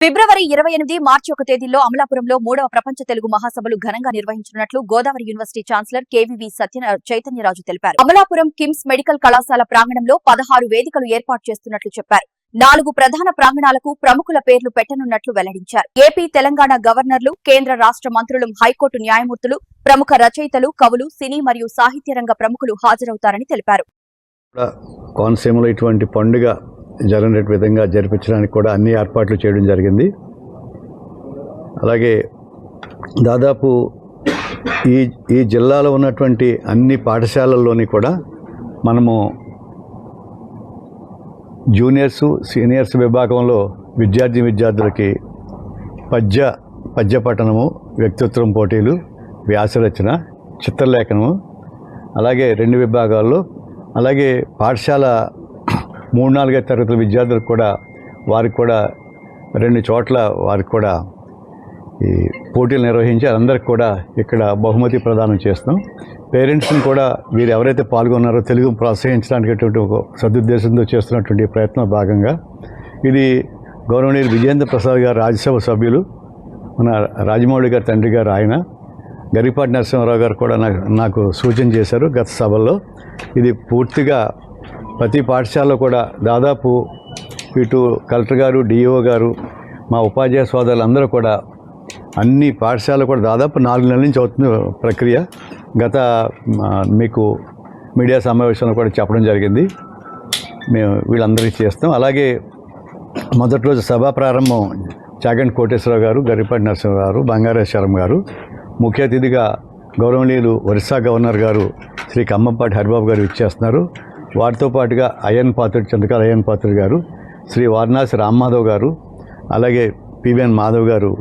ఫిబ్రవరి 28, మార్చి 1 తేదీల్లో అమలాపురంలో 3వ ప్రపంచ తెలుగు మహాసభలు ఘనంగా నిర్వహించనున్నట్లు Godavari university chancellor KVV Chaitanya Raju తెలిపారు. అమలాపురం కిమ్స్ మెడికల్ కళాశాల ప్రాంగణంలో 16 వేదికలు ఏర్పాటు చేస్తున్నట్లు చెప్పారు. 4 ప్రధాన ప్రాంగణాలకు ప్రముఖుల పేర్లు పెట్టనున్నట్లు వెల్లడించారు. ఏపీ, తెలంగాణ గవర్నర్లు, కేంద్ర రాష్ట్ర మంత్రులు, హైకోర్టు న్యాయమూర్తులు, ప్రముఖ రచయితలు, కవులు, సినీ మరియు సాహిత్య రంగ ప్రముఖులు హాజరవుతారని తెలిపారు. కోనసీమలో ఇటువంటి పండుగ జరిగిన విధంగా జరిపించడానికి కూడా అన్ని ఏర్పాట్లు చేయడం జరిగింది. అలాగే దాదాపు ఈ జిల్లాలో ఉన్నటువంటి అన్ని పాఠశాలల్లోని కూడా మనము జూనియర్స్, సీనియర్స్ విభాగంలో విద్యార్థులకి పద్య పఠనము, వ్యక్తిత్వం పోటీలు, వ్యాసరచన, చిత్రలేఖనము, అలాగే 2 విభాగాల్లో, అలాగే పాఠశాల 3-4 తరగతుల విద్యార్థులకు కూడా వారికి కూడా 2 చోట్ల వారికి కూడా ఈ పోటీలు నిర్వహించి అందరికి కూడా ఇక్కడ బహుమతి ప్రదానం చేస్తున్నాం. పేరెంట్స్ని కూడా వీరు ఎవరైతే పాల్గొన్నారో తెలుగు ప్రోత్సహించడానికి ఒక సదుద్దేశంతో చేస్తున్నటువంటి ప్రయత్నం భాగంగా ఇది గౌరవనీయులు విజేంద్ర ప్రసాద్ గారు, రాజ్యసభ సభ్యులు, మన రాజమౌళి గారి తండ్రి గారు, ఆయన గరిపాటి నరసింహారావు గారు కూడా నాకు సూచన చేశారు గత సభల్లో. ఇది పూర్తిగా ప్రతి పాఠశాలలో కూడా దాదాపు ఇటు కలెక్టర్ గారు, డిఓ గారు, మా ఉపాధ్యాయ సోదరులందరూ కూడా అన్ని పాఠశాలలో కూడా దాదాపు 4 నెలల నుంచి అవుతుంది ప్రక్రియ. గత మీకు మీడియా సమావేశంలో కూడా చెప్పడం జరిగింది. మేము వీళ్ళందరికీ చేస్తాం. అలాగే మొదటి రోజు సభా ప్రారంభం చాగంటి కోటేశ్వరరావు గారు, గరిపాటి నరసింహారావు గారు, బంగారేశ్వరం గారు, ముఖ్య అతిథిగా గౌరవనీయులు ఒరిస్సా గవర్నర్ గారు శ్రీ కమ్మంపాటి హరిబాబు గారు ఇచ్చేస్తున్నారు. వారితో పాటుగా చంద్రకాల అయ్యన్ పాత్రుడు గారు, శ్రీ వారణాసి రామ్మాధవ్ గారు, అలాగే పివిఎన్ మాధవ్ గారు